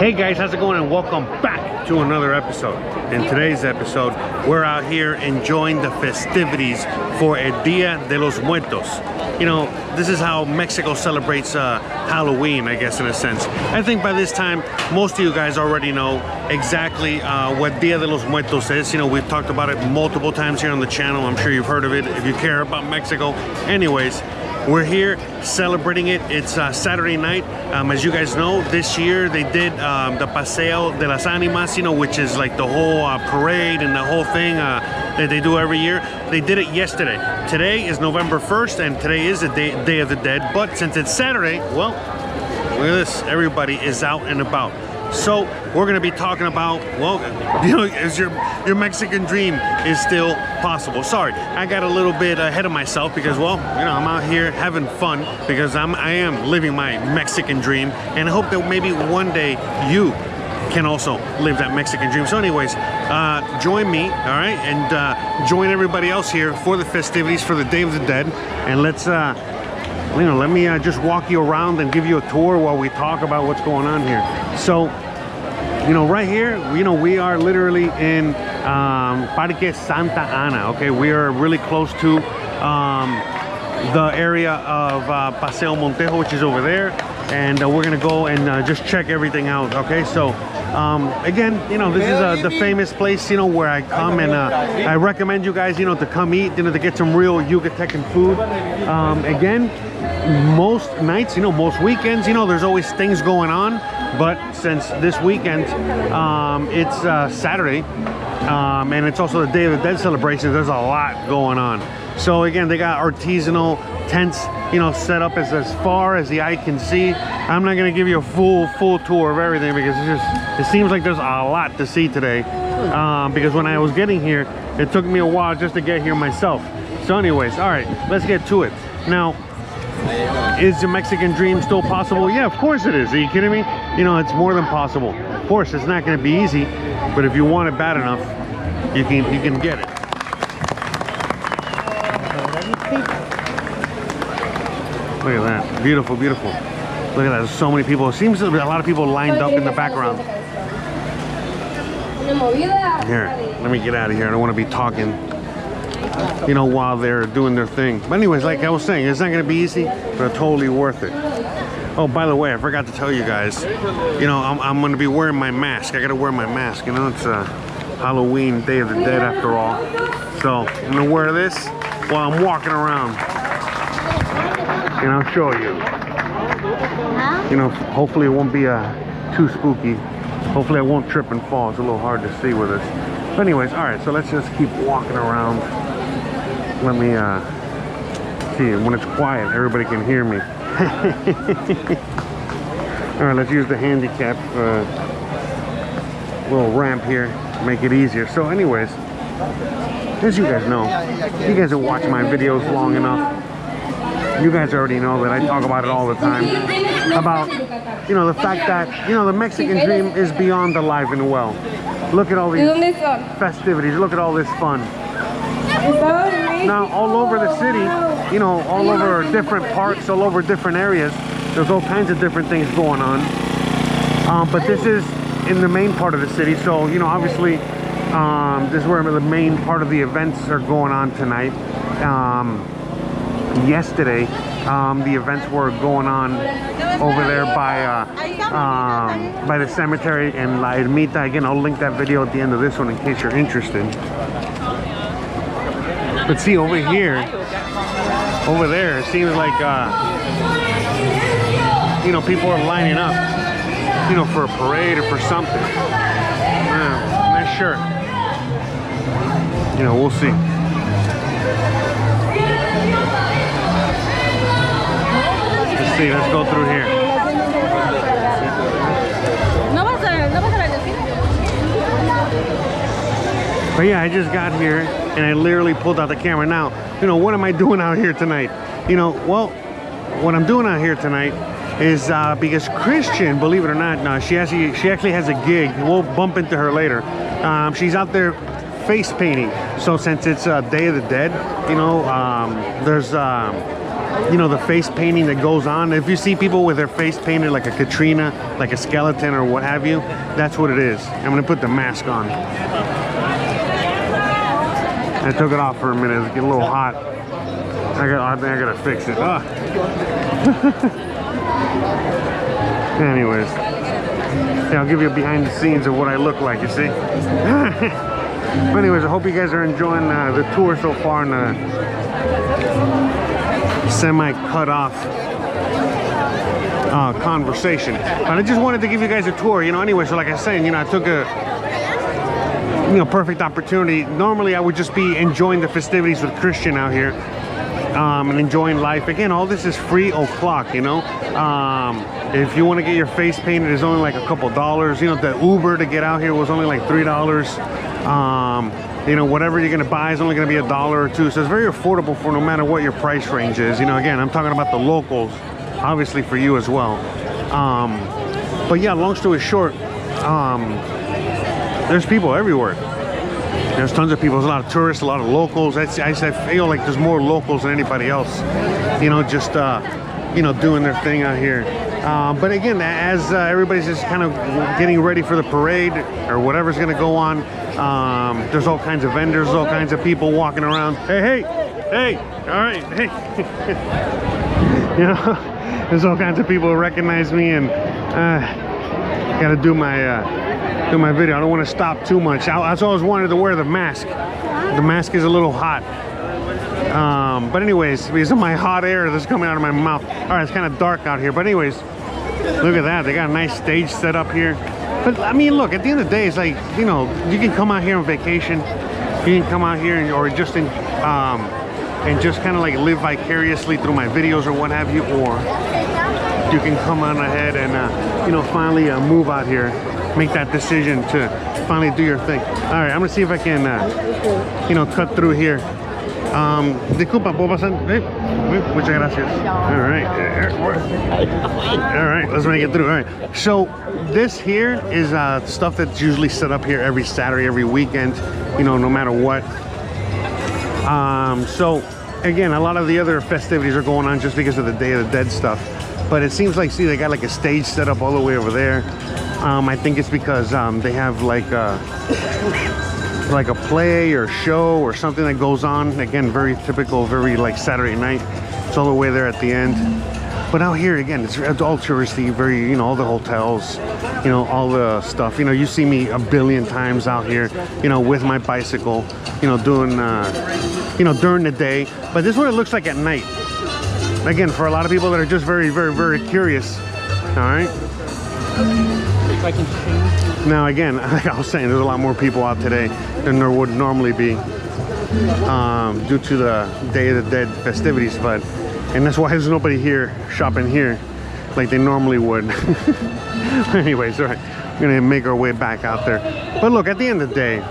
Hey guys, how's it going, and welcome back to another episode. In today's episode, we're out here enjoying the festivities for El Día de los Muertos. You know, this is how Mexico celebrates Halloween, I guess, in a sense. I think by this time, most of you guys already know exactly what Día de los Muertos is. You know, we've talked about it multiple times here on the channel. I'm sure you've heard of it if you care about Mexico. Anyways, we're here celebrating it. It's Saturday night. As you guys know, this year they did the Paseo de las Animas, you know, which is like the whole parade and the whole thing that they do every year. They did it yesterday. Today is November 1st, and today is the Day of the Dead. But since it's Saturday, well, look at this. Everybody is out and about. So we're going to be talking about, well, you know, is your Mexican dream is still possible. Sorry, I got a little bit ahead of myself because, well, you know, I'm out here having fun because I am living my Mexican dream, and I hope that maybe one day you can also live that Mexican dream. So anyways, join me, all right, and join everybody else here for the festivities for the Day of the Dead, and let's you know, let me just walk you around and give you a tour while we talk about what's going on here. So, you know, right here, you know, we are literally in Parque Santa Ana, okay? We are really close to the area of Paseo Montejo, which is over there. And we're gonna go and just check everything out, okay? So, again, you know, this is the famous place, you know, where I come, and I recommend you guys, you know, to come eat, you know, to get some real Yucatecan food. Again, most nights, you know, most weekends, you know, there's always things going on, but since this weekend, it's Saturday, and it's also the Day of the Dead celebration, there's a lot going on. So again, they got artisanal tents, you know, set up as far as the eye can see. I'm not gonna give you a full tour of everything because it seems like there's a lot to see today, because when I was getting here, it took me a while just to get here myself. So anyways, all right, let's get to it. Now, is the Mexican dream still possible? Yeah, of course it is. Are you kidding me? You know, it's more than possible. Of course, it's not going to be easy, but if you want it bad enough, you can get it. Look at that. Beautiful, beautiful. Look at that. There's so many people. It seems to be a lot of people lined up in the background. Here, let me get out of here. I don't want to be talking, you know, while they're doing their thing. But anyways, like I was saying, it's not going to be easy, but totally worth it. Oh, by the way, I forgot to tell you guys, you know, I'm going to be wearing my mask. I got to wear my mask. You know, it's Halloween, Day of the Dead after all. So I'm going to wear this while I'm walking around. And I'll show you. You know, hopefully it won't be too spooky. Hopefully I won't trip and fall. It's a little hard to see with this. But anyways, all right, so let's just keep walking around. Let me see, when it's quiet, everybody can hear me. All right, let's use the handicap little ramp here, make it easier. So anyways, as you guys know, you guys have watched my videos long enough. You guys already know that I talk about it all the time, about, you know, the fact that, you know, the Mexican dream is beyond alive and well. Look at all these festivities, look at all this fun. Now, all over the city, you know, all over different parks, all over different areas, there's all kinds of different things going on. But this is in the main part of the city, so, you know, obviously, this is where the main part of the events are going on tonight. Yesterday, the events were going on over there by the cemetery in La Ermita. Again, I'll link that video at the end of this one in case you're interested. But see, over here, over there, it seems like, you know, people are lining up, you know, for a parade or for something. Nice shirt. You know, we'll see. Let's see, let's go through here. But yeah, I just got here and I literally pulled out the camera. Now, you know, what am I doing out here tonight? You know, well, what I'm doing out here tonight is because Christian, believe it or not, she actually has a gig. We'll bump into her later. She's out there face painting. So since it's Day of the Dead, you know, there's you know, the face painting that goes on. If you see people with their face painted like a Katrina, like a skeleton or what have you, that's what it is. I'm gonna put the mask on. I took it off for a minute. It's getting a little hot. I think I gotta fix it. Ah. Anyways, yeah, I'll give you a behind the scenes of what I look like, you see. But anyways, I hope you guys are enjoying the tour so far in the semi-cut off conversation. But I just wanted to give you guys a tour, you know, anyway. So like I was saying, you know, I took a, you know, perfect opportunity. Normally I would just be enjoying the festivities with Christian out here and enjoying life. Again, all this is free o'clock, you know. If you want to get your face painted, it's only like a couple dollars. You know, the Uber to get out here was only like $3. You know, whatever you're gonna buy is only gonna be $1 or $2, so it's very affordable for no matter what your price range is. You know, again, I'm talking about the locals, obviously for you as well. But yeah, long story short, there's people everywhere. There's tons of people. There's a lot of tourists, a lot of locals. I feel like there's more locals than anybody else. You know, just you know, doing their thing out here. But again, as everybody's just kind of getting ready for the parade or whatever's gonna go on, there's all kinds of vendors, all kinds of people walking around. Hey, all right, hey. You know, there's all kinds of people who recognize me, and gotta do my video. I don't want to stop too much. I always wanted to wear the mask. The mask is a little hot. But anyways, because of my hot air that's coming out of my mouth. All right, it's kind of dark out here, but anyways, look at that. They got a nice stage set up here. But I mean, look, at the end of the day, it's like, you know, you can come out here on vacation. You can come out here or just in, and just kind of like live vicariously through my videos or what have you, or you can come on ahead and, you know, finally move out here, make that decision to finally do your thing. All right, I'm gonna see if I can, you know, cut through here. Disculpa, ¿puedo pasar? Muchas gracias. All right, let's make it through. All right, so this here is stuff that's usually set up here every Saturday, every weekend, you know, no matter what. So again, a lot of the other festivities are going on just because of the Day of the Dead stuff, but it seems like, see, they got like a stage set up all the way over there. I think it's because they have like a play or show or something that goes on. Again, very typical, very like Saturday night. It's all the way there at the end. But out here, again, it's all touristy, very, you know, all the hotels, you know, all the stuff. You know, you see me a billion times out here, you know, with my bicycle, you know, doing, you know, during the day. But this is what it looks like at night. Again, for a lot of people that are just very, very, very curious. All right. If I can change. Now again, like I was saying, there's a lot more people out today than there would normally be due to the Day of the Dead festivities, and that's why there's nobody here shopping here like they normally would. Anyways, all right, we're gonna make our way back out there. But look, at the end of the day,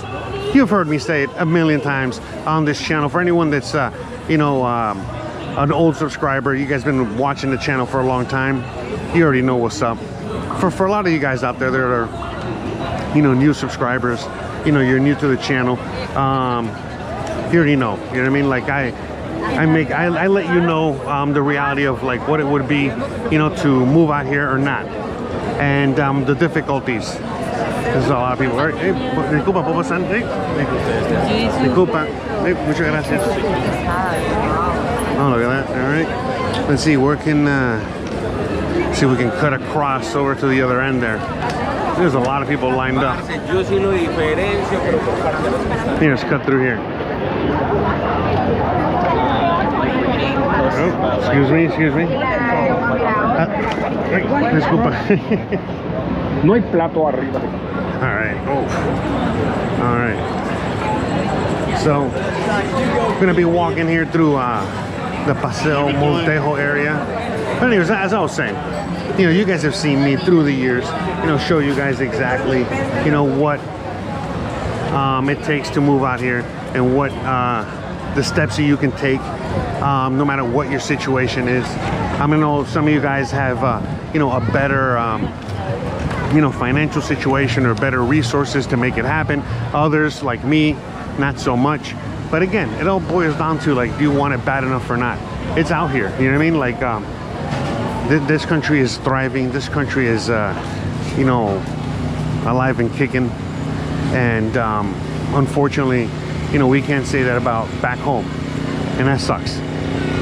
you've heard me say it a million times on this channel. For anyone that's you know, an old subscriber, you guys been watching the channel for a long time, you already know what's up. For a lot of you guys out there that are, you know, new subscribers, you know, you're new to the channel, you already know, you know what I mean? Like I let you know the reality of like what it would be, you know, to move out here or not, and the difficulties. There's a lot of people. Right? Hey, disculpa, ¿puedo pasar? Hey. Disculpa. Hey, muchas gracias. Oh, look at that. All right. Let's see, where can see if we can cut across over to the other end there. There's a lot of people lined up. Here, let's cut through here. Oh, excuse me. Disculpa. No hay plato arriba. All right. Oh. All right. So, I'm gonna be walking here through the Paseo Montejo area. But anyways, as I was saying, you know, you guys have seen me through the years, you know, show you guys exactly, you know, what it takes to move out here and what the steps that you can take, no matter what your situation is. I know some of you guys have, you know, a better, you know, financial situation or better resources to make it happen. Others, like me, not so much. But again, it all boils down to, like, do you want it bad enough or not? it's out here. You know what I mean? Like this country is thriving. This country is you know, alive and kicking. And unfortunately, you know, we can't say that about back home, and that sucks.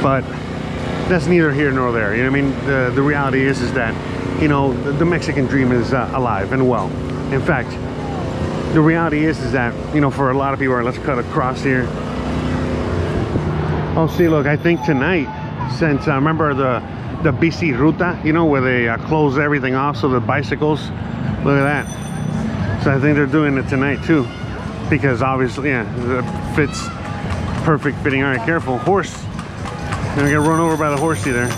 But that's neither here nor there. You know what I mean? The reality is that, you know, the Mexican dream is alive and well. In fact, the reality is that, you know, for a lot of people, let's cut across here. Oh, see, look, I think tonight, since remember the bici ruta, you know, where they close everything off so the bicycles, look at that. So I think they're doing it tonight too, because obviously, yeah, it fits, perfect fitting. All right, careful, horse. Gonna get run over by the horsey there.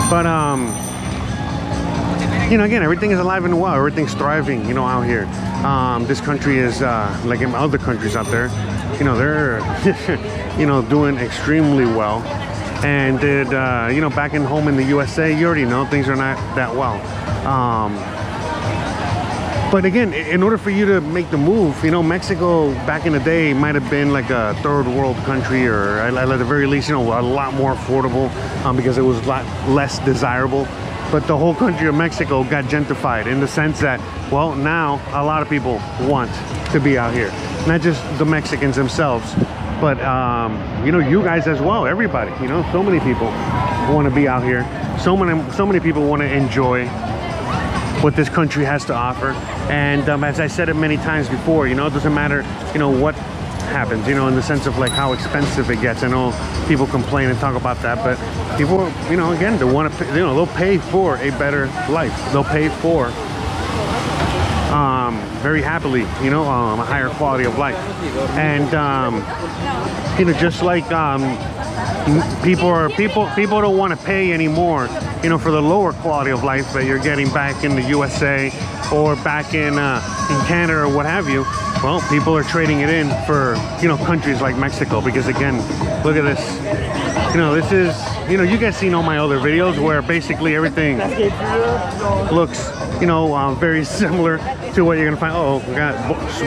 But you know, again, everything is alive and well. Everything's thriving, you know, out here. This country is like in other countries out there, you know, they're you know, doing extremely well. And you know, back in home in the USA, you already know things are not that well. But again, in order for you to make the move, you know, Mexico back in the day might have been like a third world country, or at the very least, you know, a lot more affordable, because it was a lot less desirable. But the whole country of Mexico got gentrified in the sense that, well, now a lot of people want to be out here. Not just the Mexicans themselves, but you know, you guys as well, everybody, you know, so many people want to be out here. So many people want to enjoy what this country has to offer. And as I said it many times before, you know, it doesn't matter, you know, what happens, you know, in the sense of like how expensive it gets. I know people complain and talk about that, but people, you know, again, they want to, you know, they'll pay for a better life. They'll pay for very happily, you know, a higher quality of life. And you know, just like people don't want to pay anymore, you know, for the lower quality of life that you're getting back in the USA or back in Canada or what have you. Well, people are trading it in for, you know, countries like Mexico, because again, look at this. You know, this is, you know, you guys seen all my other videos where basically everything looks, you know, very similar to what you're gonna find. Oh, we got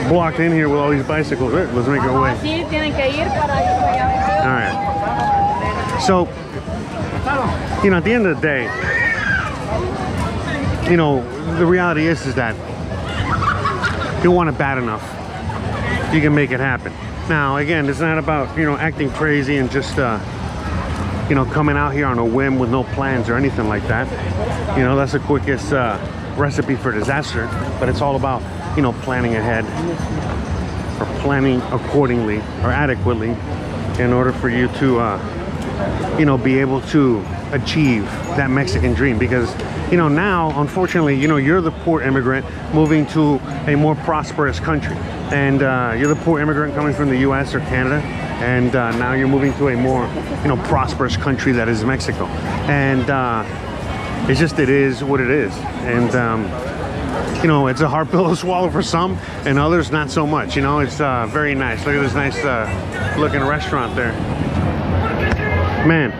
blocked in here with all these bicycles. Right, let's make our way. All right. So, you know, at the end of the day, you know, the reality is that you want it bad enough, you can make it happen. Now, again, it's not about, you know, acting crazy and just, you know, coming out here on a whim with no plans or anything like that. You know, that's the quickest recipe for disaster. But it's all about, you know, planning ahead, or planning accordingly or adequately, in order for you to, you know, be able to achieve that Mexican dream. Because, you know, now, unfortunately, you know, you're the poor immigrant moving to a more prosperous country. And you're the poor immigrant coming from the US or Canada. And now you're moving to a more, you know, prosperous country that is Mexico. And it's just, it is what it is. And, you know, it's a hard pill to swallow for some, and others not so much. You know, it's very nice. Look at this nice looking restaurant there. Man,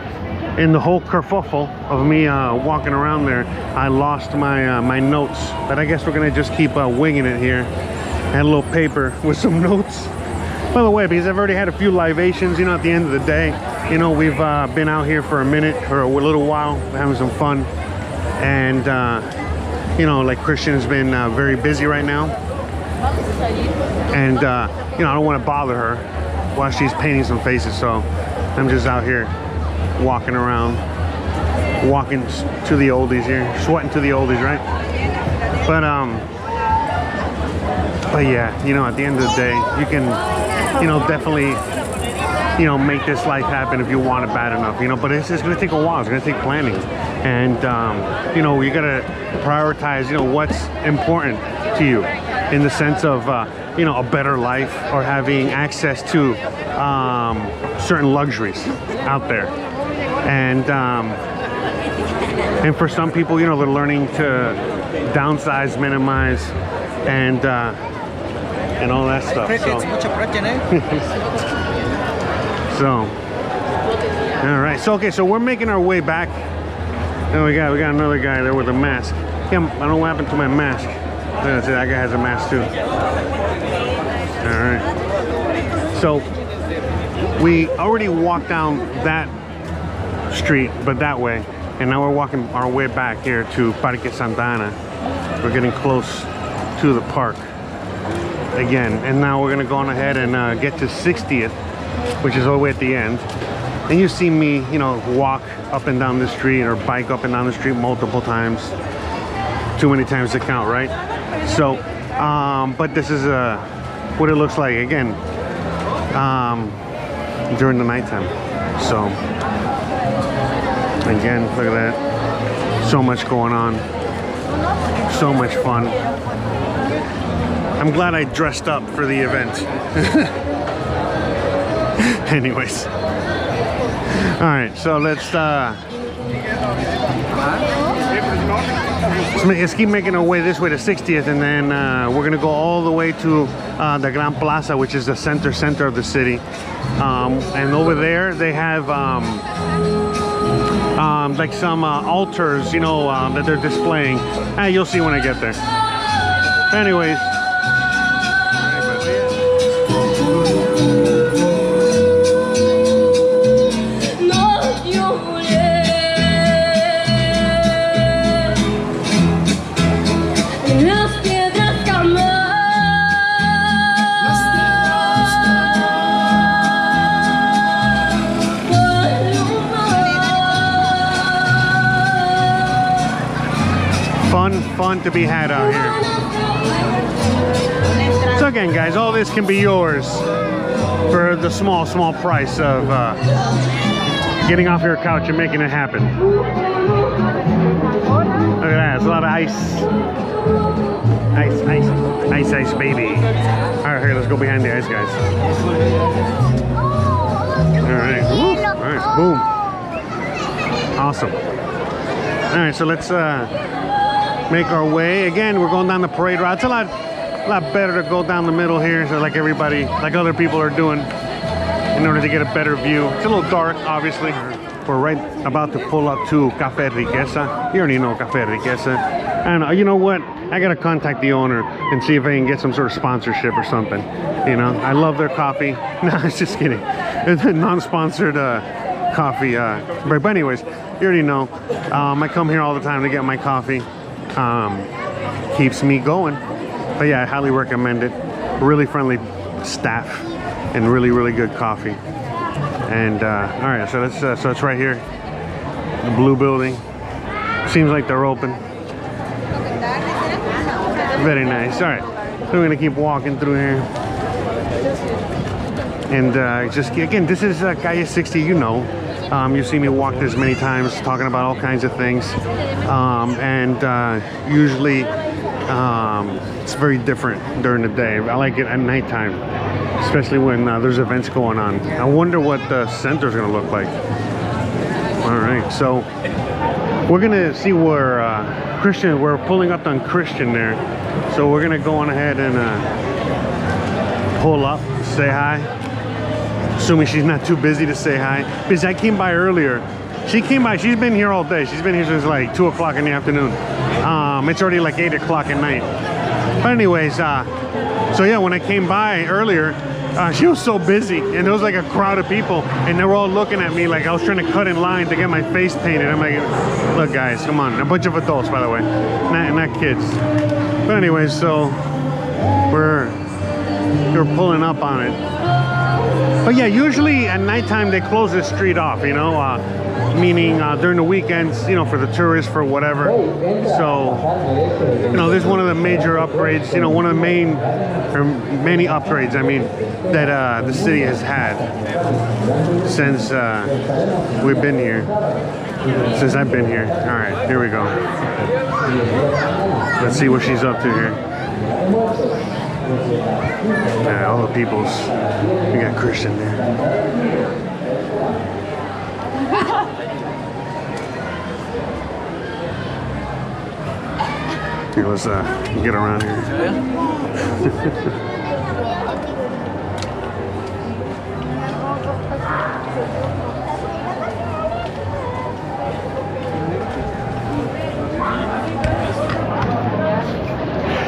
in the whole kerfuffle of me walking around there, I lost my my notes. But I guess we're gonna just keep winging it here. I had a little paper with some notes. By the way, because I've already had a few libations, you know, at the end of the day, you know, we've been out here for a minute or a little while, having some fun. And, you know, like Christian's been very busy right now. And, you know, I don't want to bother her while she's painting some faces. So I'm just out here walking around, walking to the oldies here, sweating to the oldies, right? But yeah, you know, at the end of the day, you can, you know, definitely, you know, make this life happen if you want it bad enough, you know. But it's going to take a while. It's going to take planning. And, you know, you got to prioritize, you know, what's important to you in the sense of, you know, a better life or having access to certain luxuries out there. And for some people, you know, they're learning to downsize, minimize, and all that stuff. So, all right. So okay, so we're making our way back. And we got another guy there with a mask. Yeah, I don't know what happened to my mask. That guy has a mask too. All right. So We already walked down that street, but that way, and now we're walking our way back here to Parque Santa Ana. We're getting close to the park again, and now we're gonna go on ahead and get to 60th, which is all the way at the end. And you see me, you know, walk up and down the street or bike up and down the street multiple times. Too many times to count, right? So, but this is what it looks like again during the nighttime. So, again, look at that. So much going on. So much fun. I'm glad I dressed up for the event. Anyways. Alright, so let's keep making our way this way to 60th, and then we're gonna go all the way to the Gran Plaza, which is the center of the city. And over there they have like some altars, you know, that they're displaying. You'll see when I get there. Anyways. Fun to be had out here. So again, guys, all this can be yours for the small price of getting off your couch and making it happen. Look at that, it's a lot of ice. Ice, baby. All right, here, let's go behind the ice, guys. All right, boom. Awesome. All right, so let's make our way. Again, we're going down the parade route. It's a lot better to go down the middle here, so like other people are doing, in order to get a better view. It's a little dark, obviously. We're right about to pull up to Café Riqueza. You already know Café Riqueza. And you know what? I gotta contact the owner and see if I can get some sort of sponsorship or something. You know, I love their coffee. No, I'm just kidding. It's a non-sponsored coffee break. But anyways, you already know. I come here all the time to get my coffee. Keeps me going. But yeah, I highly recommend it. Really friendly staff and really good coffee. And all right, so let's so it's right here, the blue building. Seems like they're open. Very nice. All right, so we're gonna keep walking through here. And just again, this is Calle 60. You know. You see me walk this many times talking about all kinds of things, and usually it's very different during the day. I like it at nighttime, especially when there's events going on. I wonder what the center's gonna look like. All right, so we're gonna see where Christian, we're pulling up on Christian there, so we're gonna go on ahead and pull up, say hi. Assuming she's not too busy to say hi. Because I came by earlier. She came by, she's been here all day. She's been here since like 2 o'clock in the afternoon. It's already like 8 o'clock at night. But anyways, so yeah, when I came by earlier, she was so busy and there was like a crowd of people and they were all looking at me like I was trying to cut in line to get my face painted. I'm like, look guys, come on. A bunch of adults, by the way, not kids. But anyways, so we're pulling up on it. But yeah, usually at nighttime they close the street off, you know, meaning during the weekends, you know, for the tourists, for whatever. So, you know, this is one of the major upgrades, you know, one of the many upgrades, I mean, that the city has had since we've been here, since I've been here. All right, here we go. Let's see what she's up to here. Yeah, all the peoples. We got Christian there. Here, let's get around here.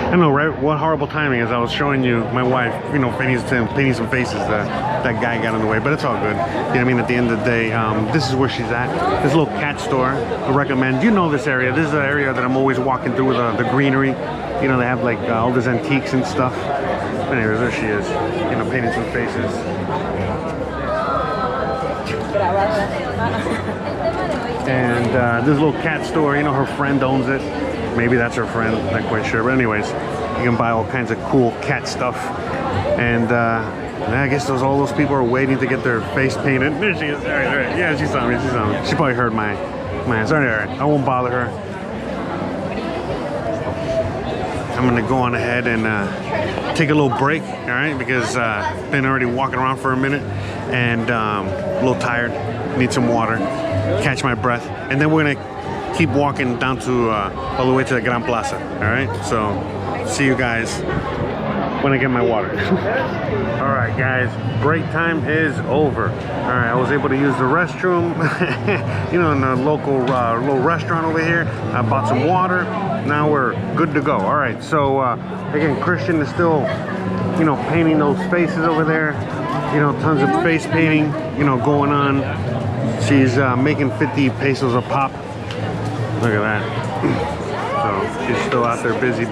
I know, right? What horrible timing, as I was showing you my wife, you know, painting some faces. That guy got in the way, but it's all good. You know what I mean? At the end of the day, this is where she's at. This little cat store. I recommend. You know this area. This is an area that I'm always walking through with the greenery. You know, they have like all these antiques and stuff. Anyways, there she is. You know, painting some faces. And this little cat store, you know, her friend owns it. Maybe that's her friend, not quite sure. But anyways, you can buy all kinds of cool cat stuff. And I guess all those people are waiting to get their face painted. There she is. All right. Yeah, she saw me. She probably heard my sorry. All right. I won't bother her. I'm gonna go on ahead and take a little break, all right? Because been already walking around for a minute and a little tired. Need some water, catch my breath, and then we're gonna keep walking down to all the way to the Gran Plaza. All right, so see you guys when I get my water. All right, guys, break time is over. All right, I was able to use the restroom, you know, in the local little restaurant over here. I bought some water. Now we're good to go. All right, so again, Christian is still, you know, painting those faces over there. You know, tons of face painting, you know, going on. She's making 50 pesos a pop. Look at that. So she's still out there busy.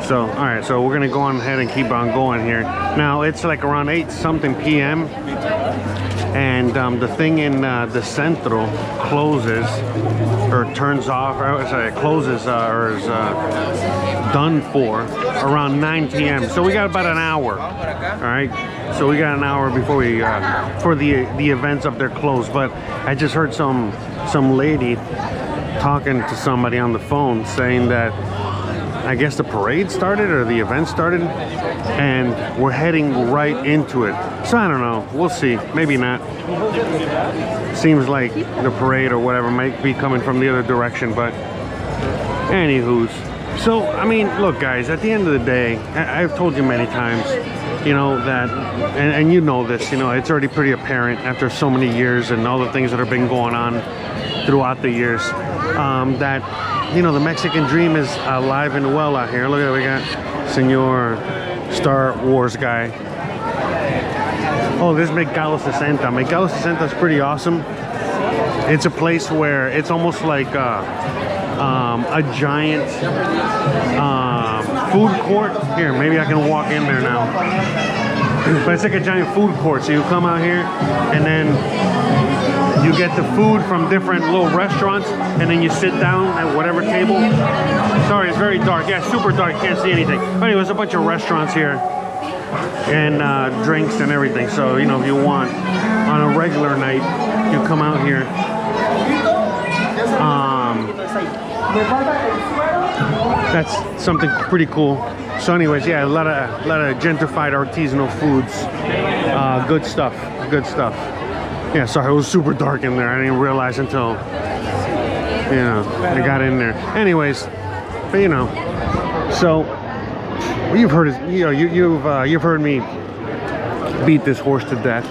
So, all right, so we're gonna go on ahead and keep on going here. Now it's like around 8-something p.m. and the thing in the Centro closes or turns off, or sorry, closes or is done for around 9 p.m. So we got about an hour. All right, so we got an hour before we for the events up there closed. But I just heard some lady talking to somebody on the phone saying that I guess the parade started or the event started and we're heading right into it. So I don't know, we'll see, maybe not. Seems like the parade or whatever might be coming from the other direction, but anywho's. So I mean, look guys, at the end of the day, I've told you many times, you know, that and you know this, you know, it's already pretty apparent after so many years and all the things that have been going on throughout the years, that, you know, the Mexican dream is alive and well out here. Look at, we got Senor Star Wars guy. Oh, this is Mercado 60. Mercado 60 is pretty awesome. It's a place where it's almost like a giant food court. Here, maybe I can walk in there now. But it's like a giant food court. So you come out here and then you get the food from different little restaurants, and then you sit down at whatever table. Sorry, it's very dark. Yeah, super dark. Can't see anything. But anyway, there's a bunch of restaurants here and drinks and everything. So, you know, if you want on a regular night, you come out here. That's something pretty cool. So anyways, yeah, a lot of gentrified artisanal foods. Good stuff. Yeah, sorry, it was super dark in there. I didn't realize until, you know, I got in there. Anyways, but you know, so you've heard it, you know, you've heard me beat this horse to death.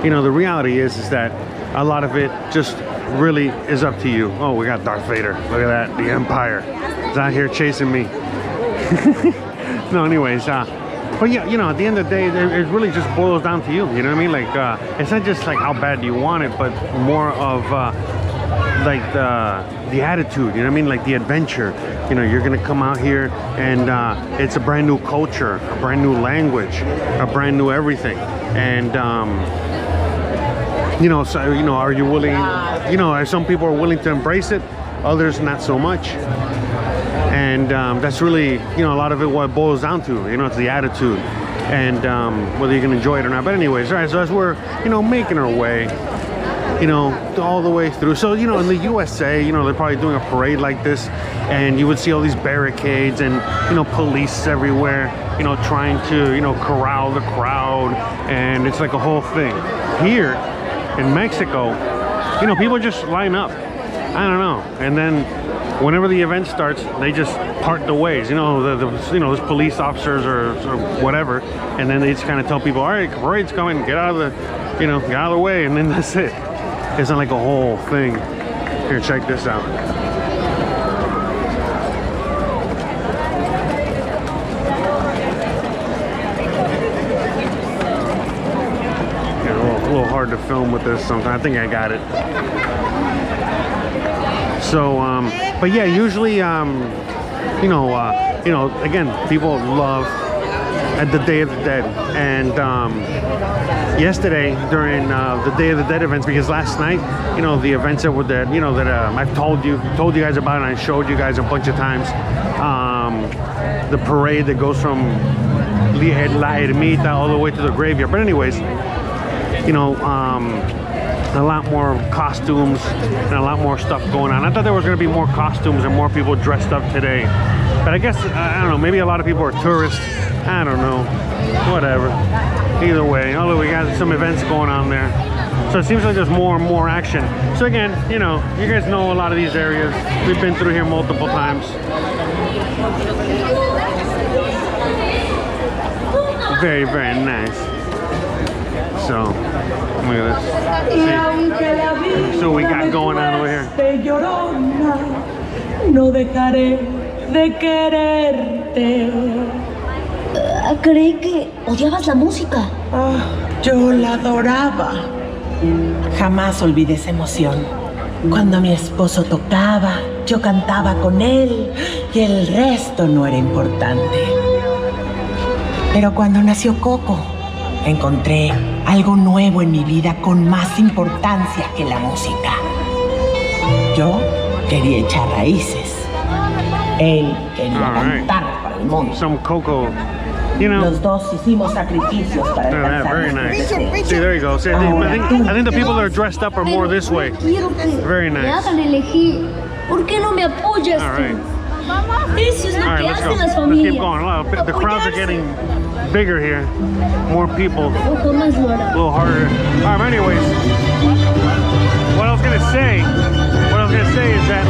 You know, the reality is that a lot of it just really is up to you. Oh, we got Darth Vader. Look at that, the Empire is out here chasing me. No, anyways, but yeah, you know, at the end of the day, it really just boils down to you. You know what I mean? Like, it's not just like how bad you want it, but more of like the attitude. You know what I mean? Like the adventure. You know, you're gonna come out here, and it's a brand new culture, a brand new language, a brand new everything. And you know, so you know, are you willing? You know, some people are willing to embrace it, others not so much. And that's really, you know, a lot of it what it boils down to. You know, it's the attitude and whether you can enjoy it or not. But anyways, all right, so as we're, you know, making our way, you know, all the way through. So, you know, in the USA, you know, they're probably doing a parade like this, and you would see all these barricades and, you know, police everywhere, you know, trying to, you know, corral the crowd, and it's like a whole thing. Here in Mexico, you know, people just line up. I don't know. And then whenever the event starts, they just part the ways. You know, you know, those police officers or whatever, and then they just kind of tell people, all right, parade's coming, get out of the, you know, get out of the way, and then that's it. It's not like a whole thing. Here, check this out. film with this sometime. I think I got it. So, but yeah, usually, again, people love at the Day of the Dead, and yesterday during the Day of the Dead events, because last night, the events that were that I've told you guys about, and I showed you guys a bunch of times, the parade that goes from La Ermita all the way to the graveyard. But anyways, a lot more costumes and a lot more stuff going on. I thought there was going to be more costumes and more people dressed up today, but I guess, I don't know, maybe a lot of people are tourists. I don't know, whatever. Either way, although we got some events going on there, so it seems like there's more and more action. So again, you guys know a lot of these areas. We've been through here multiple times. Very, very nice. So, look at this. So we got going on over here. No dejaré de quererte. Creí que odiabas la música. Yo la adoraba. Jamás olvidé esa emoción. Cuando mi esposo tocaba, yo cantaba con él y el resto no era importante. Pero cuando nació Coco, encontré algo nuevo en mi vida con más importancia que la música. Yo quería echar raíces. Él quería cantar para el mundo. Some Coco. Los dos hicimos sacrificios para alcanzar. Very nice. See, there you go. See, I think the people that are dressed up are more this way. Very nice. Hagan elegir. ¿Por qué no me apoyas All right. tú? Eso es lo que Let's go. hacen las Let's keep familias. going. The crowds are getting bigger here. More people. Ojo, más lo hará. A little harder. All right, but anyways, what I was gonna say is that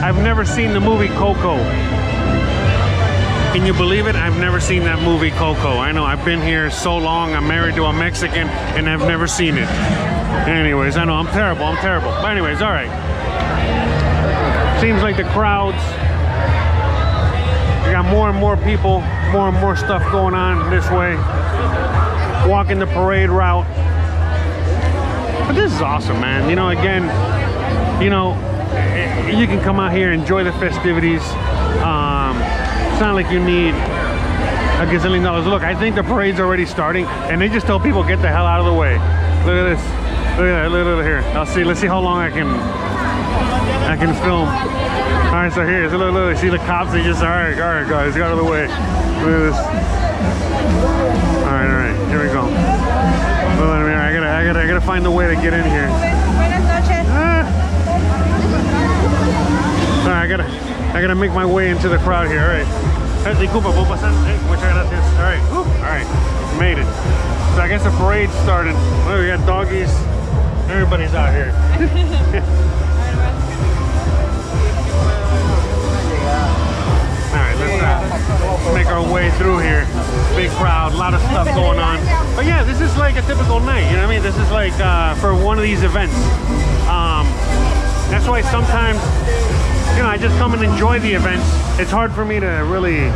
I've never seen the movie Coco. Can you believe it? I've never seen that movie Coco. I know, I've been here so long. I'm married to a Mexican, and I've never seen it. Anyways, I know I'm terrible. But anyways, all right. Seems like the crowds. We got more and more people, more and more stuff going on this way. Walking the parade route. But this is awesome, man. Again, you can come out here, enjoy the festivities. It's not like you need a gazillion dollars. Look, I think the parade's already starting, and they just tell people get the hell out of the way. Look at this. Look at that. Look at here. Let's see how long I can film. All right, so here, look, see the cops. They just all right, guys, get out of the way. Look at this. All right, here we go. I gotta find a way to get in here. All right, I gotta make my way into the crowd here. All right. Disculpa, ¿puedo pasar? Muchas gracias. All right. All right. Made it. So I guess the parade started. Well, we got doggies. Everybody's out here. All right, let's make our way through here. Big crowd, a lot of stuff going on. But yeah, this is like a typical night. You know what I mean? This is like for one of these events. That's why sometimes, I just come and enjoy the events. It's hard for me to really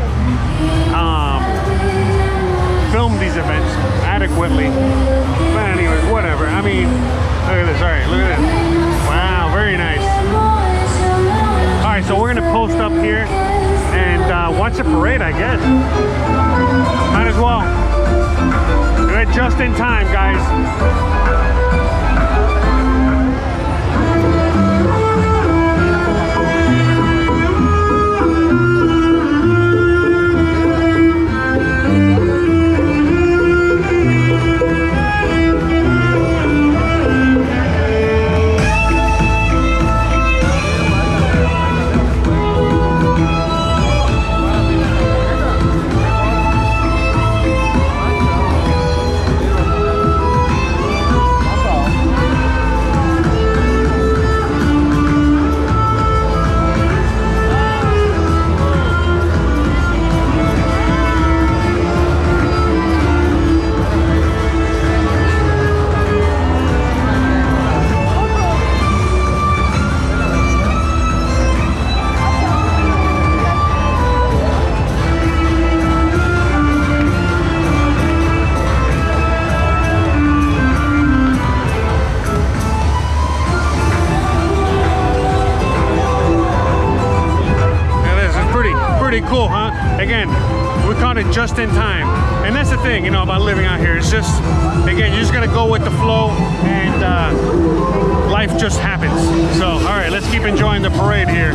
film these events adequately. But anyways, whatever. I mean, look at this. All right, look at this. Wow, very nice. All right, so we're gonna post up here and watch the parade, I guess. Might as well. We're just in time, guys. pretty cool, huh? Again, we caught it just in time. And that's the thing, you know, about living out here. It's just, again, you just gotta go with the flow, and life just happens. So, all right, let's keep enjoying the parade here.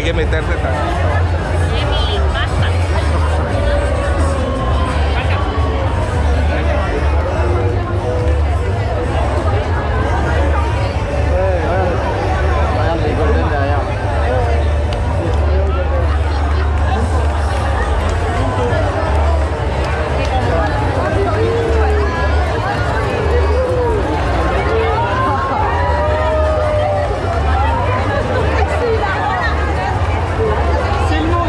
hay que meterse también. C'est le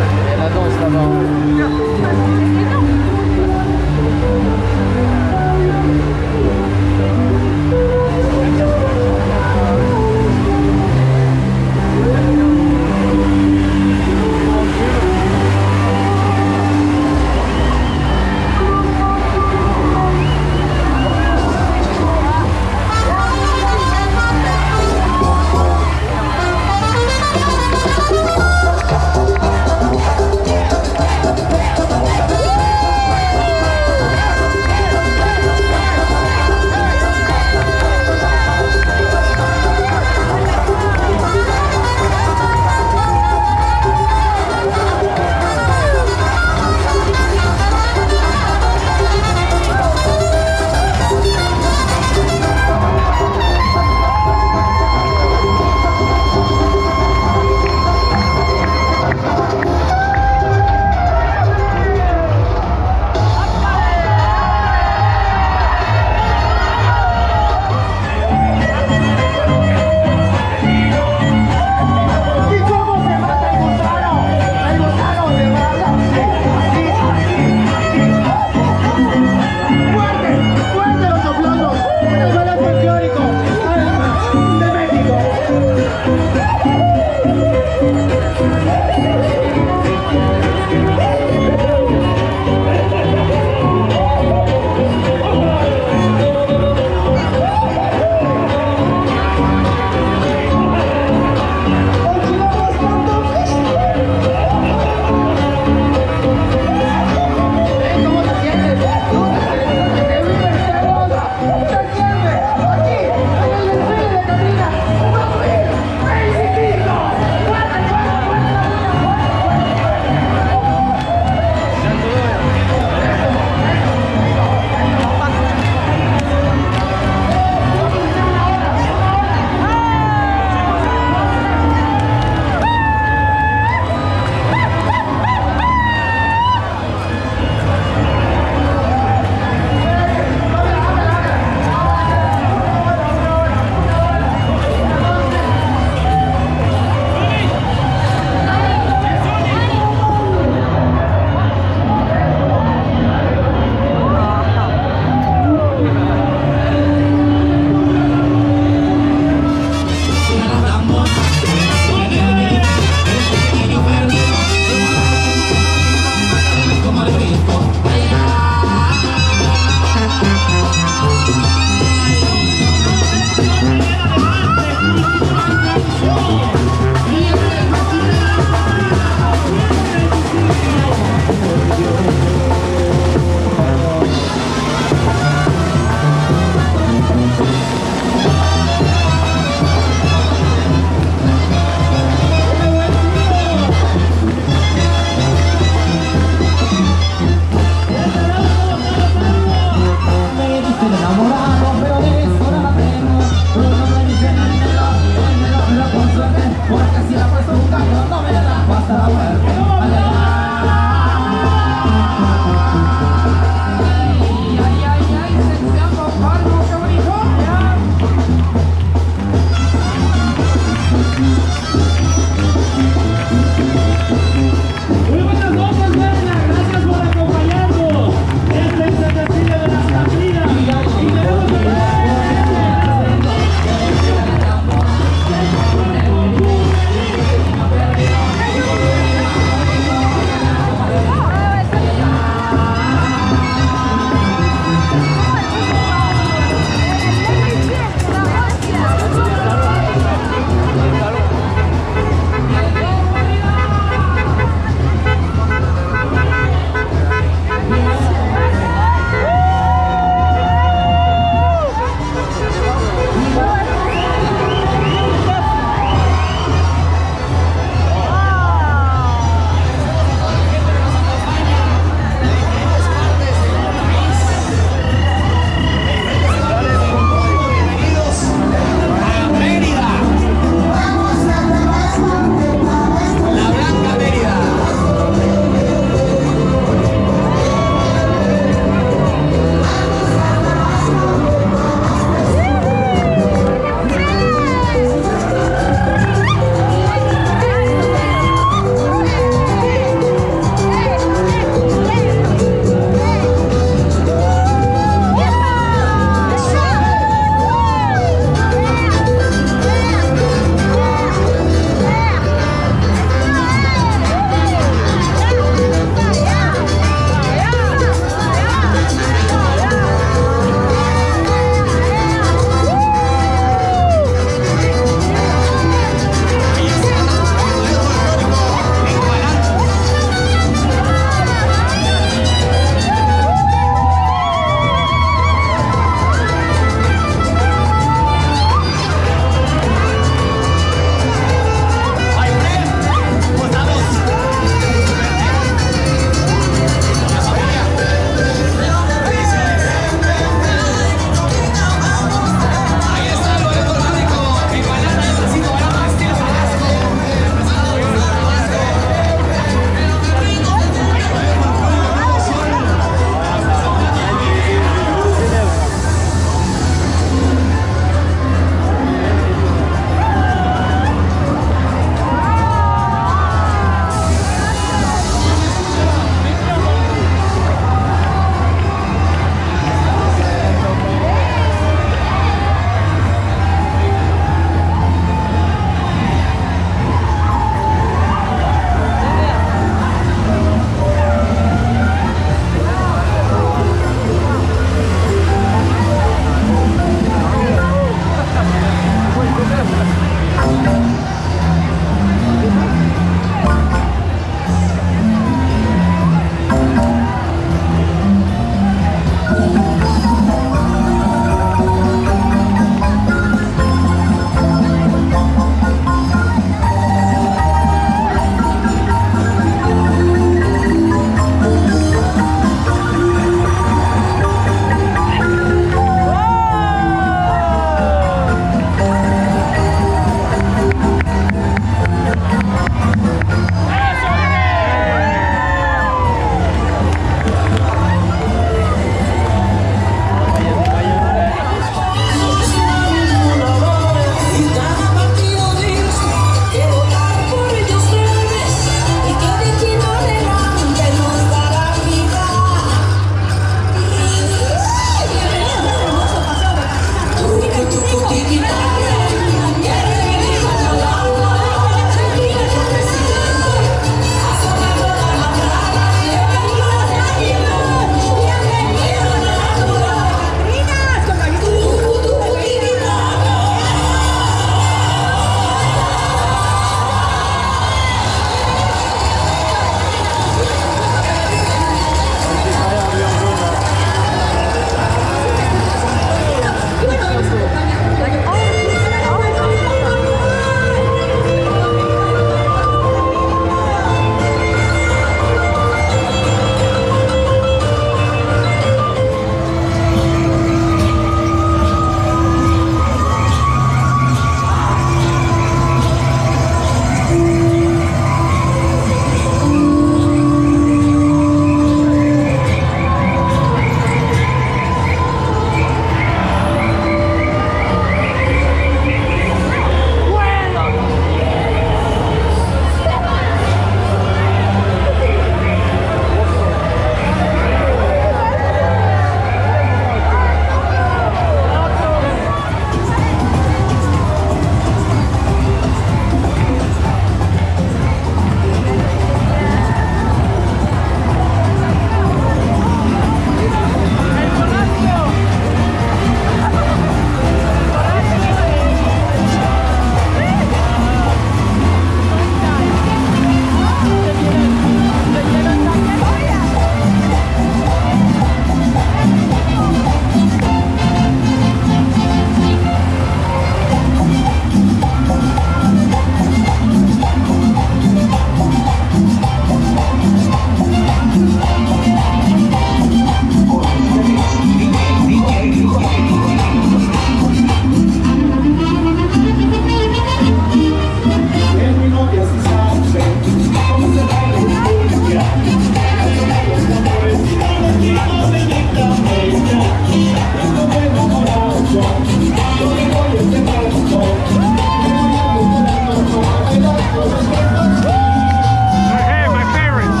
Hey, my parents.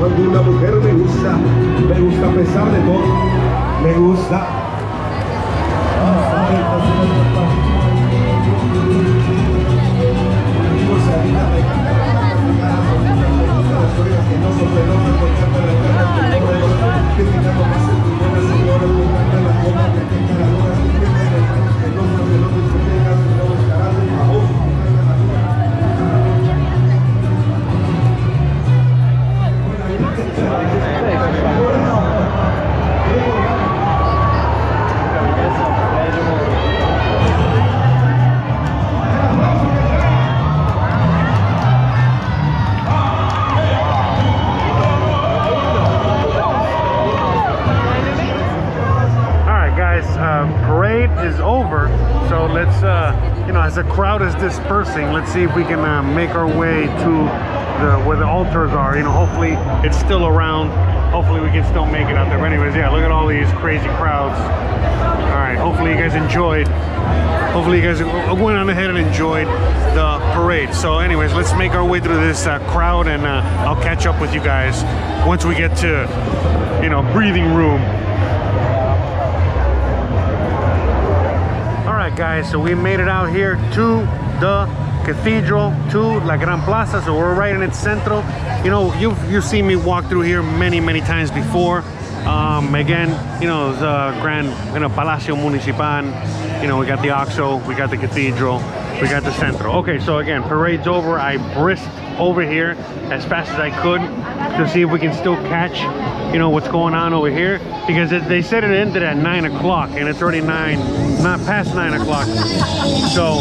Cuando una mujer me gusta a pesar de todo, me gusta. Parade is over, so let's as the crowd is dispersing, let's see if we can make our way to where the altars are. Hopefully it's still around. Hopefully we can still make it out there. But anyways, yeah, look at all these crazy crowds. All right, hopefully you guys enjoyed. Hopefully you guys went on ahead and enjoyed the parade. So anyways, let's make our way through this crowd, and I'll catch up with you guys once we get to breathing room. Alright guys, so we made it out here to the cathedral, to La Gran Plaza. So we're right in its centro. You've seen me walk through here many times before. Again, the grand Palacio Municipal. We got the Oxo, we got the cathedral. we got the Centro. Okay, so again, parade's over. I brisked over here as fast as I could to see if we can still catch, you know, what's going on over here, because they said it ended at 9 o'clock and it's already not past 9 o'clock. So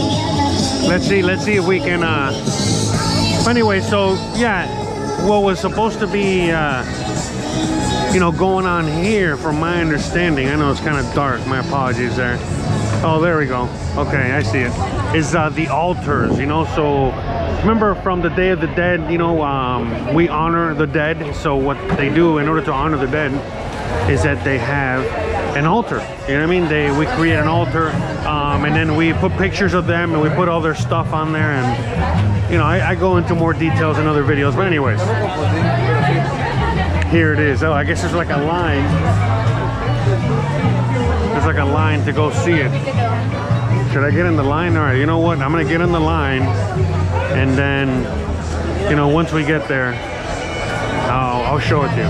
let's see if we can anyway, so yeah, what was supposed to be you know, going on here, from my understanding, I know it's kind of dark, my apologies there. Oh, there we go. Okay, I see it. Is the altars, you know, so remember from the Day of the Dead, you know, we honor the dead. So what they do in order to honor the dead is that they have an altar. You know what I mean? We create an altar, and then we put pictures of them and we put all their stuff on there. And you know, I go into more details in other videos. But anyways, here it is. Oh, I guess there's like a line. There's like a line to go see it. Should I get in the line? All right, you know what? I'm gonna get in the line, and then, you know, once we get there, I'll show it to you.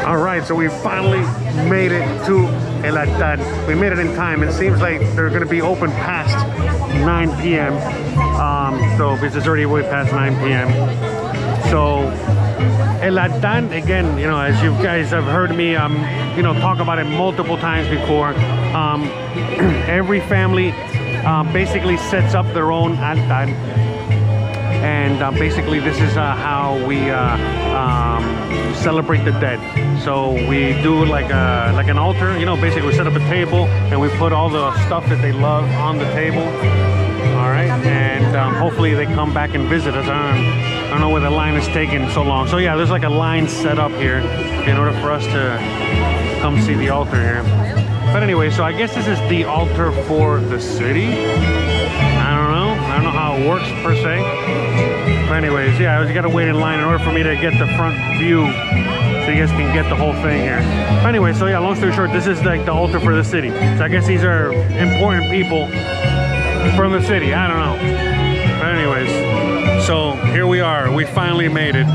All right, so we finally made it to El Altar. We made it in time. It seems like they're gonna be open past 9 p.m. So because it's already way past 9 p.m. So El Altar, again, you know, as you guys have heard me, you know, talk about it multiple times before. Every family basically sets up their own altar, and basically this is how we celebrate the dead. So we do like an altar, you know, basically we set up a table and we put all the stuff that they love on the table. All right, and hopefully they come back and visit us. I don't know where the line is taking so long. So yeah, there's like a line set up here in order for us to come see the altar here. But anyway, so I guess this is the altar for the city. I don't know how it works per se. But anyways, yeah, you gotta wait in line in order for me to get the front view so you guys can get the whole thing here. But anyway, so yeah, long story short, this is like the altar for the city. So I guess these are important people from the city. I don't know. But anyways, so here we are. We finally made it.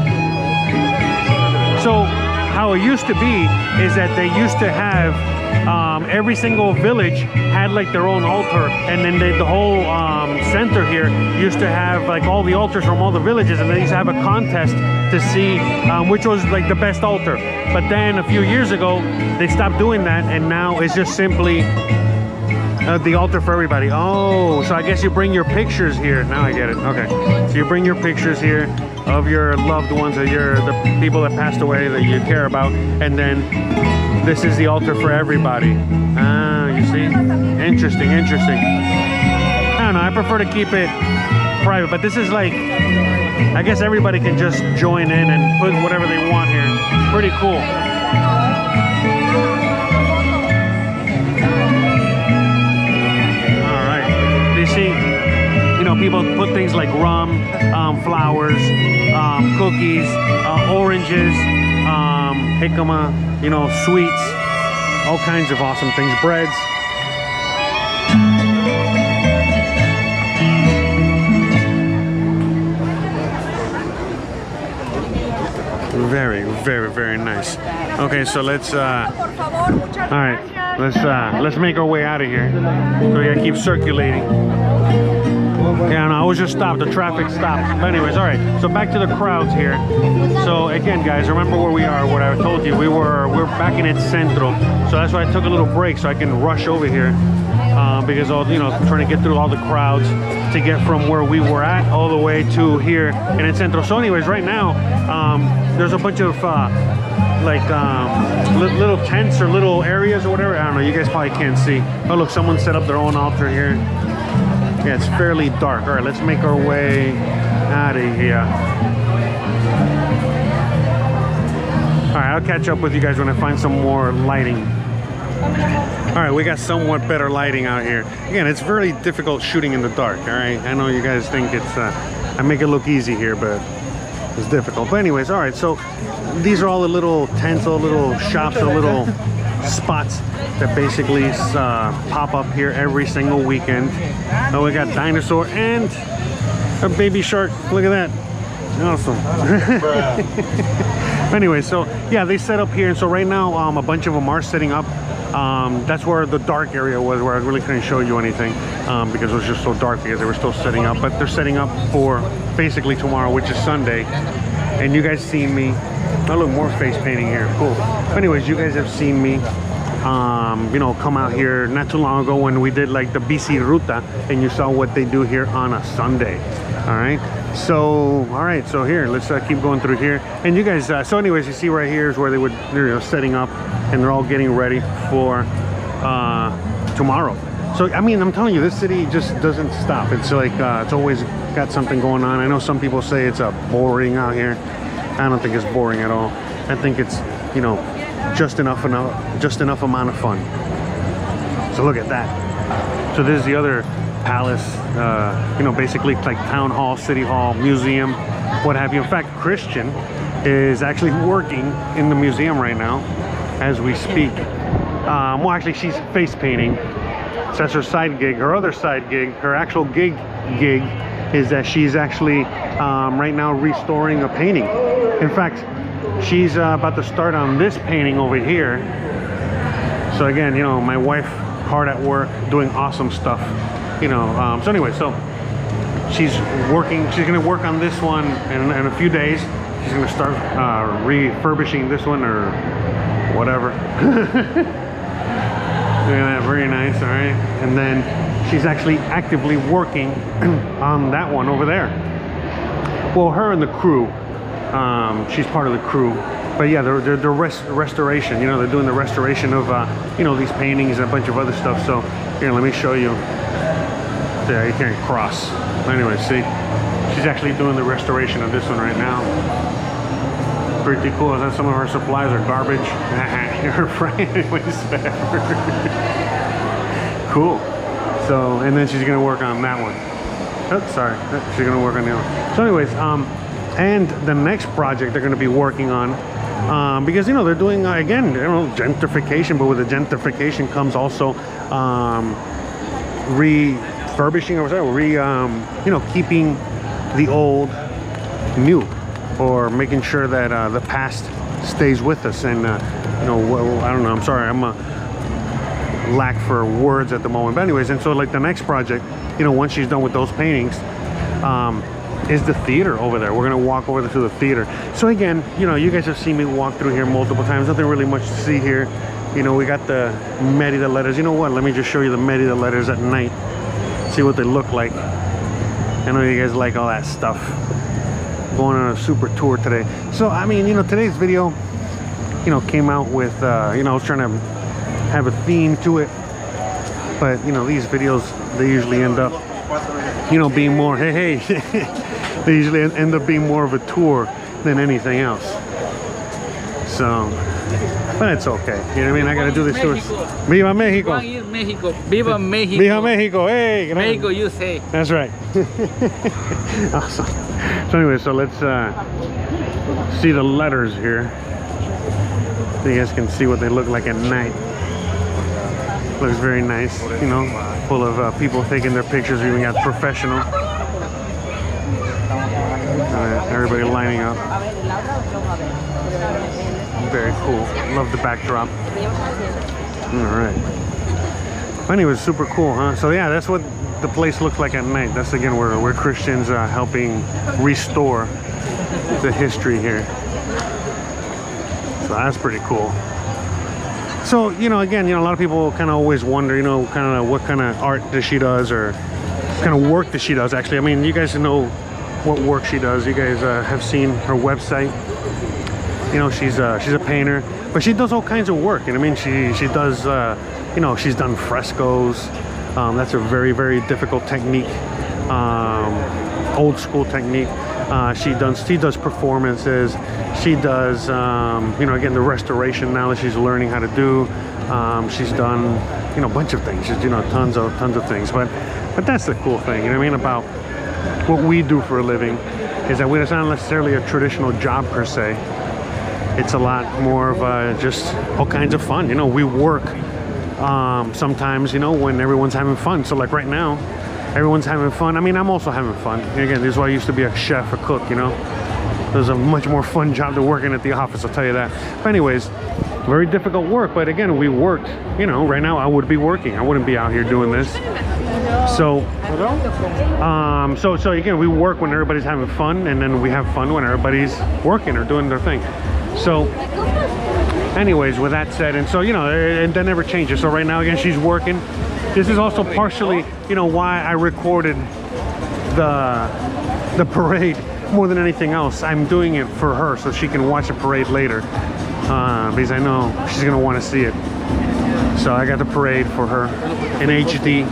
So how it used to be is that they used to have every single village had like their own altar, and then the whole center here used to have like all the altars from all the villages, and they used to have a contest to see which was like the best altar. But then a few years ago they stopped doing that, and now it's just simply the altar for everybody. Oh, so I guess you bring your pictures here. Now I get it. Okay, so you bring your pictures here of your loved ones, or the people that passed away that you care about, and then this is the altar for everybody. Ah, you see? Interesting. I don't know, I prefer to keep it private, but this is like, I guess everybody can just join in and put whatever they want here. Pretty cool. All right, you see, you know, people put things like rum, flowers, cookies, oranges, jicama, you know, sweets, all kinds of awesome things, breads. Very nice. Okay, so let's all right, let's make our way out of here. So we gotta keep circulating. Yeah, no, I was just stopped. The traffic stopped. But anyways, all right. So back to the crowds here. So again, guys, remember where we are. What I told you, we're back in El Centro. So that's why I took a little break so I can rush over here, because you know, trying to get through all the crowds to get from where we were at all the way to here in El Centro. So anyways, right now there's a bunch of little tents or little areas or whatever. I don't know. You guys probably can't see. Oh look, someone set up their own altar here. Yeah, it's fairly dark. All right, let's make our way out of here. All right, I'll catch up with you guys when I find some more lighting. All right, we got somewhat better lighting out here. Again, it's very difficult shooting in the dark, all right? I know you guys think it's, I make it look easy here, but it's difficult. But anyways, all right, so these are all the little tents, all the little shops, the little spots that basically pop up here every single weekend. Oh, we got dinosaur and a baby shark. Look at that. Awesome. Anyway, so yeah, they set up here, and so right now a bunch of them are setting up That's where the dark area was, where I really couldn't show you anything because it was just so dark because they were still setting up. But they're setting up for basically tomorrow, which is Sunday. And you guys seen me. Oh, look, more face painting here. Cool. But anyways, you guys have seen me, you know, come out here not too long ago when we did like the BC Ruta, and you saw what they do here on a Sunday. All right. So, all right. So here, let's keep going through here. And you guys, so anyways, you see right here is where they would, you know, setting up, and they're all getting ready for tomorrow. So, I mean, I'm telling you, this city just doesn't stop. It's like, it's always got something going on. I know some people say it's boring out here. I don't think it's boring at all. I think it's, you know, just enough amount of fun. So look at that. So this is the other palace, you know, basically like town hall, city hall, museum, what have you. In fact, Christian is actually working in the museum right now as we speak. Well, actually, she's face painting. So that's her side gig. Her other side gig, her actual gig is that she's actually right now restoring a painting. In fact, she's about to start on this painting over here. So again, you know, my wife hard at work doing awesome stuff, you know. So anyway, so she's gonna work on this one in a few days. She's gonna start refurbishing this one or whatever. Look at that, very nice. All right, and then she's actually actively working on that one over there. Well, her and the crew, she's part of the crew, but yeah, they're restoration. You know, they're doing the restoration of you know, these paintings and a bunch of other stuff. So here, let me show you. Yeah, you can't cross. Anyway, see, she's actually doing the restoration of this one right now. Pretty cool. Is that some of her supplies are garbage? Her friend, anyways. Cool. So, and then she's gonna work on that one. Oh, sorry, she's gonna work on the other one. So, anyways, and the next project they're gonna be working on, because you know they're doing again, you know, gentrification, but with the gentrification comes also refurbishing, or sorry, you know, keeping the old new, or making sure that the past stays with us. And you know, well, I don't know, I'm sorry, I'm lack for words at the moment, but anyways, and so like the next project, you know, once she's done with those paintings, is the theater over there. We're gonna walk over to the theater. So again, you know, you guys have seen me walk through here multiple times. Nothing really much to see here. You know, we got the Merida letters. You know what, let me just show you the Merida letters at night, see what they look like. I know you guys like all that stuff. Going on a super tour today. So I mean, you know, today's video, you know, came out with you know, I was trying to have a theme to it, but you know, these videos, they usually end up, you know, being more hey they usually end up being more of a tour than anything else. So, but it's okay, you know what I mean? I gotta do this tour. Viva Mexico. Mexico. Viva Mexico. Viva Mexico. Hey, Mexico, you say. That's right. Awesome. So anyway, so let's see the letters here, so you guys can see what they look like at night. Looks very nice, you know, full of people taking their pictures. We even got professional. Everybody lining up. Very cool. Love the backdrop. All right. Anyways, super cool, huh? So yeah, that's what the place looks like at night. That's again where we're Christians helping restore the history here. So that's pretty cool. So, you know, again, you know, a lot of people kind of always wonder, you know, kind of what kind of art that she does, or kind of work that she does. Actually, I mean, you guys know what work she does. You guys have seen her website. You know, she's a painter, but she does all kinds of work. And I mean, she does, you know, she's done frescoes. That's a very, very difficult technique, old school technique. She does performances. She does, you know, again, the restoration now that she's learning how to do. She's done, you know, a bunch of things. She's, you know, tons of things. But that's the cool thing, you know what I mean, about what we do for a living, is that it's not necessarily a traditional job per se. It's a lot more of just all kinds of fun. You know, we work sometimes, you know, when everyone's having fun. So like right now, everyone's having fun. I mean, I'm also having fun. Again, this is why I used to be a chef, a cook, you know. There's a much more fun job than working at the office, I'll tell you that. But anyways, very difficult work, but again, we worked. You know, right now I would be working. I wouldn't be out here doing this. So so again, we work when everybody's having fun, and then we have fun when everybody's working or doing their thing. So anyways, with that said, and so, you know, that never changes. So right now, again, she's working. This is also partially, you know, why I recorded the parade more than anything else. I'm doing it for her so she can watch the parade later, because I know she's gonna want to see it. So I got the parade for her in HD,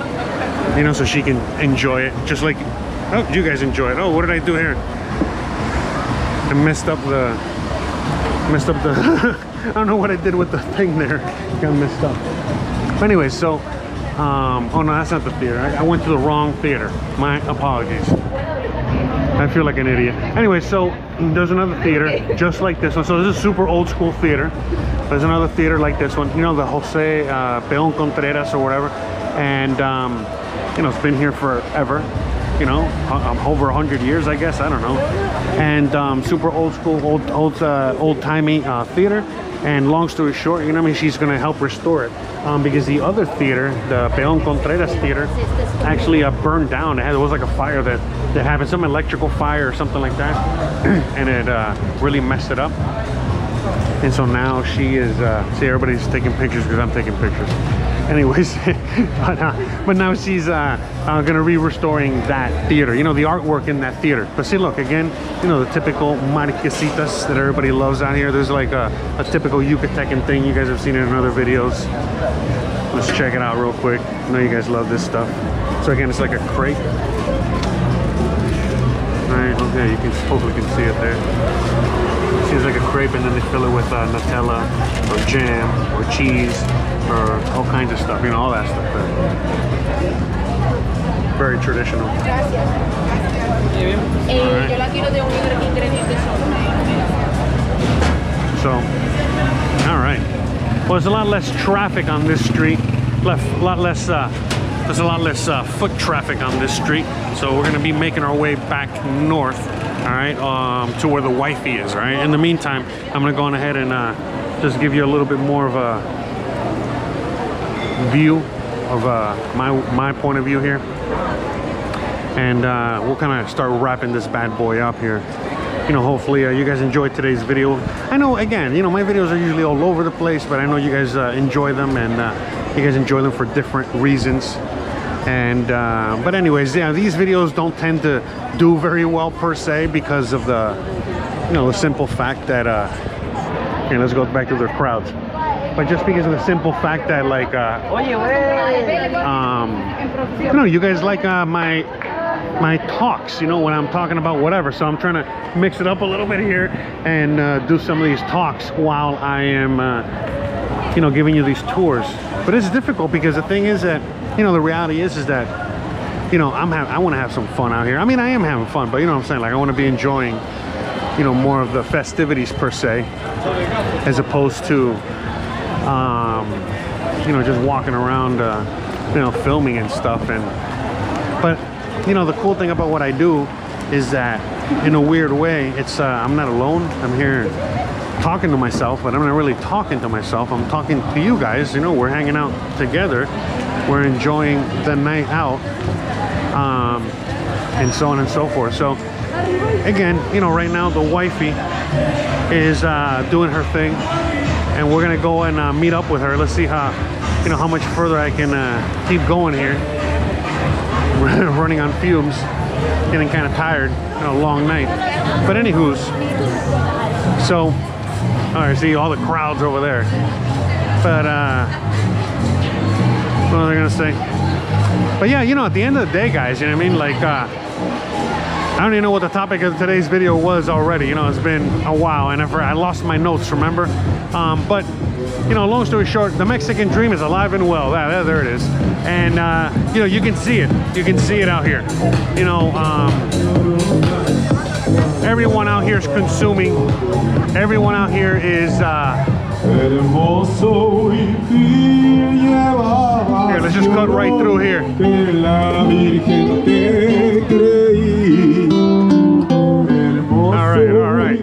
you know, so she can enjoy it just like, oh, you guys enjoy it. Oh, what did I do here? I messed up the I don't know what I did with the thing there. Got messed up. But anyway, so oh no, that's not the theater. I went to the wrong theater. My apologies. I feel like an idiot. Anyway, so there's another theater just like this one. So this is a super old school theater. There's another theater like this one. You know, the Jose Peon Contreras or whatever. And you know, it's been here forever. You know, over 100 years, I guess. I don't know. And super old school, old-timey theater. And long story short, you know, I mean, she's gonna help restore it, because the other theater, the Peon Contreras theater, actually burned down. There was like a fire that happened, some electrical fire or something like that, and it really messed it up. And so now she is, see, everybody's taking pictures because I'm taking pictures. Anyways, but now she's gonna restoring that theater, you know, the artwork in that theater. But see, look, again, you know, the typical marquesitas that everybody loves out here. There's like a typical Yucatecan thing. You guys have seen it in other videos. Let's check it out real quick. I know you guys love this stuff. So again, it's like a crepe. Alright, okay, you can hopefully can see it there. Seems like a crepe, and then they fill it with Nutella or jam or cheese or all kinds of stuff, you know, all that stuff there. Very traditional. Right. So, all right. Well, there's a lot less traffic on this street. There's a lot less foot traffic on this street. So we're gonna be making our way back north. All right, to where the wifey is. All right. In the meantime, I'm gonna go on ahead and just give you a little bit more of a view of my point of view here, and we'll kind of start wrapping this bad boy up here. You know, hopefully you guys enjoyed today's video. I know, again, you know, my videos are usually all over the place, but I know you guys enjoy them, and you guys enjoy them for different reasons. And but anyways, yeah, these videos don't tend to do very well per se because of the, you know, the simple fact that okay, let's go back to the crowds. But just because of the simple fact that, like, you know, you guys like my talks, you know, when I'm talking about whatever. So I'm trying to mix it up a little bit here and do some of these talks while I am, you know, giving you these tours. But it's difficult because the thing is that, you know, the reality is that, you know, I want to have some fun out here. I mean, I am having fun, but you know what I'm saying? Like, I want to be enjoying, you know, more of the festivities per se, as opposed to, you know, just walking around, you know, filming and stuff. And but you know, the cool thing about what I do is that, in a weird way, it's I'm not alone. I'm here talking to myself, but I'm not really talking to myself. I'm talking to you guys. You know, we're hanging out together, we're enjoying the night out, and so on and so forth. So again, you know, right now the wifey is doing her thing, and we're gonna go and meet up with her. Let's see how, you know, how much further I can keep going here. Running on fumes, getting kind of tired, you know, long night. But anywho's, so, all right, see all the crowds over there. But what are they gonna say? But yeah, you know, at the end of the day, guys, you know what I mean? Like, I don't even know what the topic of today's video was already. You know, it's been a while, and I lost my notes, remember? But you know, long story short, the Mexican dream is alive and well. There it is. And you know, you can see it. You can see it out here. You know, everyone out here is consuming. Everyone out here is here, let's just cut right through here. All right.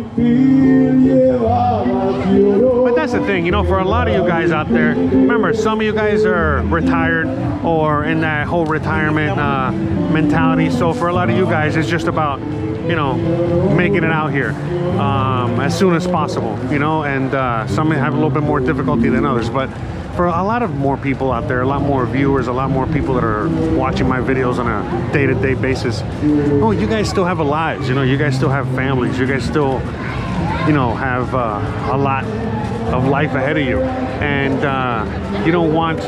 thing, you know, for a lot of you guys out there, remember, some of you guys are retired or in that whole retirement mentality. So for a lot of you guys, it's just about, you know, making it out here as soon as possible, you know, and some have a little bit more difficulty than others. But for a lot of more people out there, a lot more viewers, a lot more people that are watching my videos on a day-to-day basis, oh, you guys still have lives, you know, you guys still have families, you guys still, you know, have a lot of life ahead of you, and you don't want,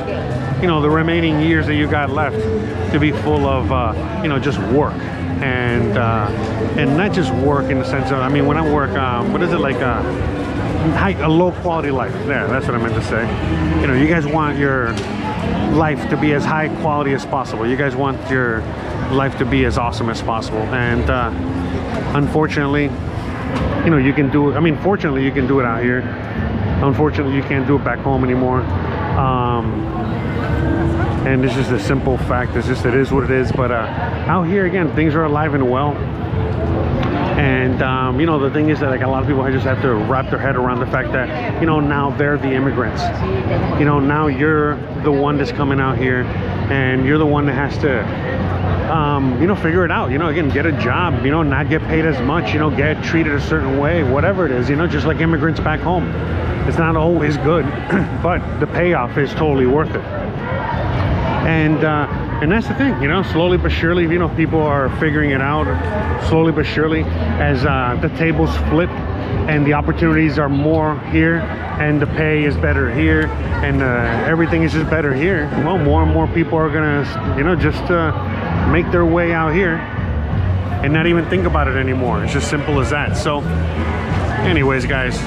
you know, the remaining years that you got left to be full of, you know, just work. And not just work in the sense of, I mean, when I work, what is it, like a low quality life? There, that's what I meant to say. You know, you guys want your life to be as high quality as possible. You guys want your life to be as awesome as possible. And unfortunately, you know, you can do it. I mean, fortunately, you can do it out here. Unfortunately, you can't do it back home anymore. And it's just a simple fact. It's just, it is what it is. But out here, again, things are alive and well. And you know, the thing is that, like, a lot of people just have to wrap their head around the fact that, you know, now they're the immigrants. You know, now you're the one that's coming out here, and you're the one that has to, you know, figure it out. You know, again, get a job. You know, not get paid as much. You know, get treated a certain way, whatever it is. You know, just like immigrants back home. It's not always good, but the payoff is totally worth it. And that's the thing, you know, slowly but surely, you know, people are figuring it out, slowly but surely, as the tables flip and the opportunities are more here and the pay is better here and everything is just better here. Well, more and more people are gonna, you know, just make their way out here and not even think about it anymore. It's just simple as that. So anyways, guys,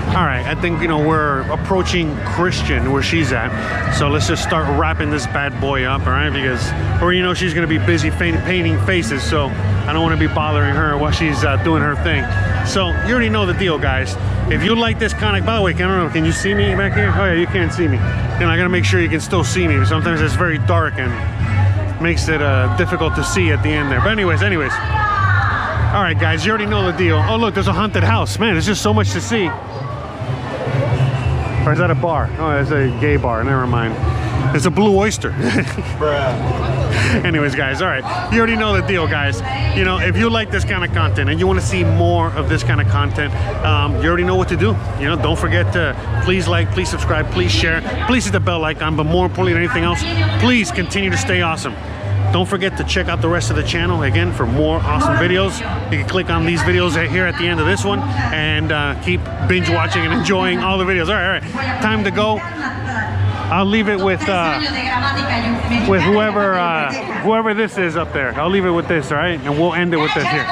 all right, I think, you know, we're approaching Christian where she's at, so let's just start wrapping this bad boy up, all right? Because, or, you know, she's gonna be busy painting faces, so I don't want to be bothering her while she's doing her thing. So you already know the deal, guys. If you like this kind of, by the way, I don't know, can you see me back here? Oh yeah, you can't see me. Then I gotta make sure you can still see me. Sometimes it's very dark and makes it difficult to see at the end there. But anyways. All right, guys, you already know the deal. Oh look, there's a haunted house. Man, there's just so much to see. Or is that a bar? Oh, it's a gay bar. Never mind. It's a Blue Oyster. Anyways, guys, all right. You already know the deal, guys. You know, if you like this kind of content and you want to see more of this kind of content, you already know what to do. You know, don't forget to please like, please subscribe, please share, please hit the bell icon. But more importantly than anything else, please continue to stay awesome. Don't forget to check out the rest of the channel again for more awesome videos. You can click on these videos right here at the end of this one and keep binge watching and enjoying all the videos. All right, time to go. I'll leave it with whoever this is up there. I'll leave it with this, all right? And we'll end it with this here.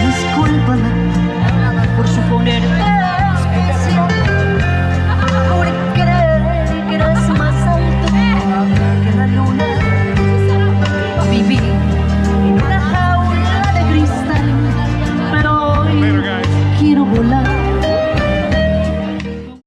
Discúlpame por suponer